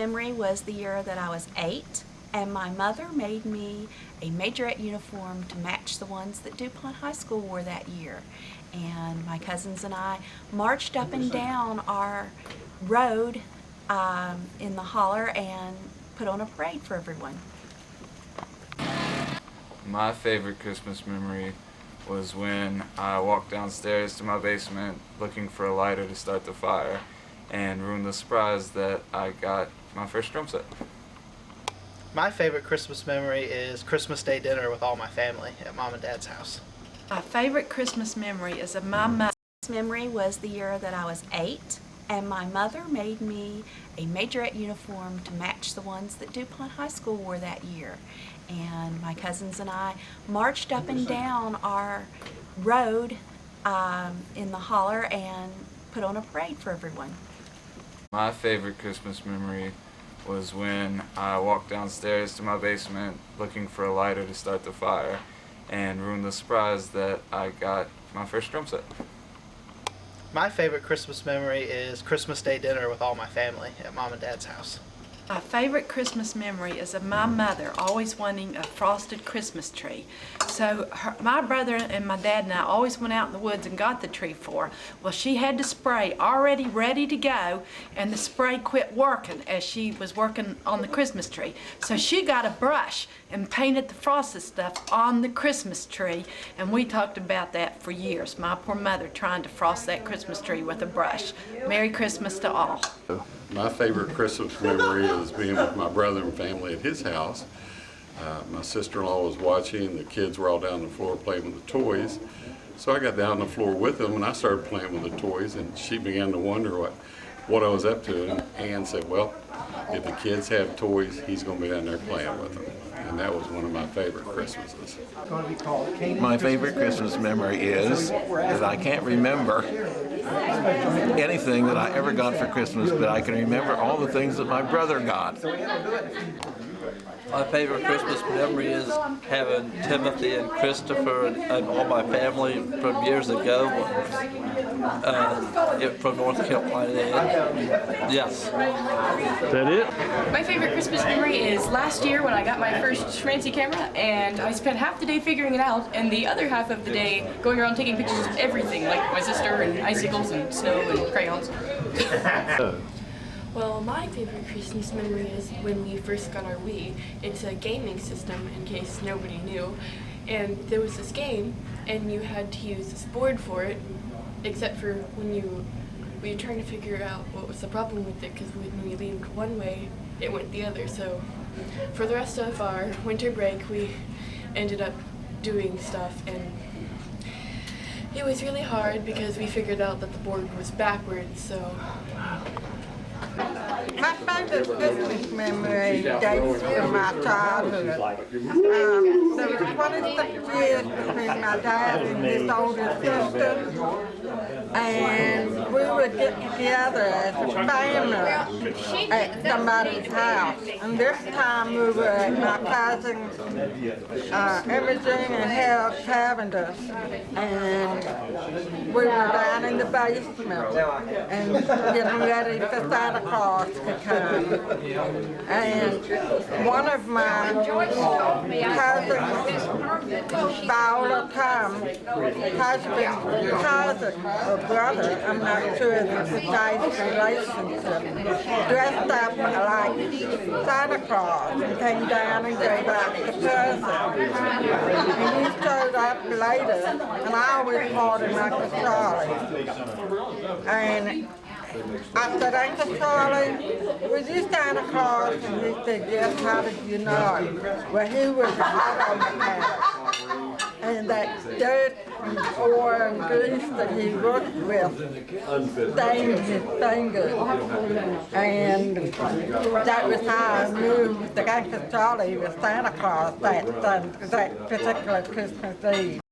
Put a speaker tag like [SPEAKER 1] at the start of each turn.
[SPEAKER 1] memory was the year that I was 8, and my mother made me a majorette uniform to match the ones that DuPont High School wore that year. And my cousins and I marched up and down our road in the holler and put on a parade for everyone.
[SPEAKER 2] My favorite Christmas memory was when I walked downstairs to my basement looking for a lighter to start the fire and ruined the surprise that I got my first drum set.
[SPEAKER 3] My favorite Christmas memory is Christmas Day dinner with all my family at Mom and Dad's house.
[SPEAKER 4] My favorite Christmas memory is of my mother.
[SPEAKER 1] Memory was the year that I was 8, and my mother made me a majorette uniform to match the ones that DuPont High School wore that year. And my cousins and I marched up and down our road in the holler and put on a parade for everyone.
[SPEAKER 2] My favorite Christmas memory was when I walked downstairs to my basement looking for a lighter to start the fire and ruined the surprise that I got my first drum set.
[SPEAKER 3] My favorite Christmas memory is Christmas Day dinner with all my family at Mom and Dad's house.
[SPEAKER 4] My favorite Christmas memory is of my mother always wanting a frosted Christmas tree. So my brother and my dad and I always went out in the woods and got the tree for her. Well, she had the spray already ready to go, and the spray quit working as she was working on the Christmas tree. So she got a brush and painted the frosted stuff on the Christmas tree, and we talked about that for years. My poor mother trying to frost that Christmas tree with a brush. Merry Christmas to all.
[SPEAKER 5] My favorite Christmas memory is being with my brother and family at his house. My sister-in-law was watching, the kids were all down on the floor playing with the toys. So I got down on the floor with them and I started playing with the toys, and she began to wonder what I was up to, and Ann said, well, if the kids have toys, he's going to be down there playing with them. And that was one of my favorite Christmases.
[SPEAKER 6] My favorite Christmas memory is that I can't remember anything that I ever got for Christmas, but I can remember all the things that my brother got.
[SPEAKER 7] My favorite Christmas memory is having Timothy and Christopher and all my family from years ago from North Carolina. Yes.
[SPEAKER 8] Is that it?
[SPEAKER 9] My favorite Christmas memory is last year when I got my first fancy camera, and I spent half the day figuring it out and the other half of the day going around taking pictures of everything, like my sister and icicles and snow and crayons.
[SPEAKER 10] Well, my favorite Christmas memory is when we first got our Wii. It's a gaming system, in case nobody knew. And there was this game, and you had to use this board for it, except for when you were trying to figure out what was the problem with it, because when we leaned one way, it went the other. So for the rest of our winter break, we ended up doing stuff, and it was really hard because we figured out that the board was backwards, so...
[SPEAKER 11] My favorite Christmas memory dates from my childhood. There was 26 years between my dad and his older sister, and we would get together as a family at somebody's house. And this time we were at my cousin Imogen and Harold Cavendish, and we were down in the basement and getting ready for Santa Claus to come. And one of my cousins, Fowler Tom, husband, cousin, or brother, I'm not sure of the precise relationship, dressed up like Santa Claus and came down and gave out the present. And he showed up later, and I always called him Uncle Charlie. And I said, Uncle Charlie, was you Santa Claus? And he said, yes, how did you know? Well, he was out on the path. And that dirt and oil and grease that he worked with stained his fingers. And that was how I knew that Uncle Charlie was Santa Claus that particular Christmas Eve.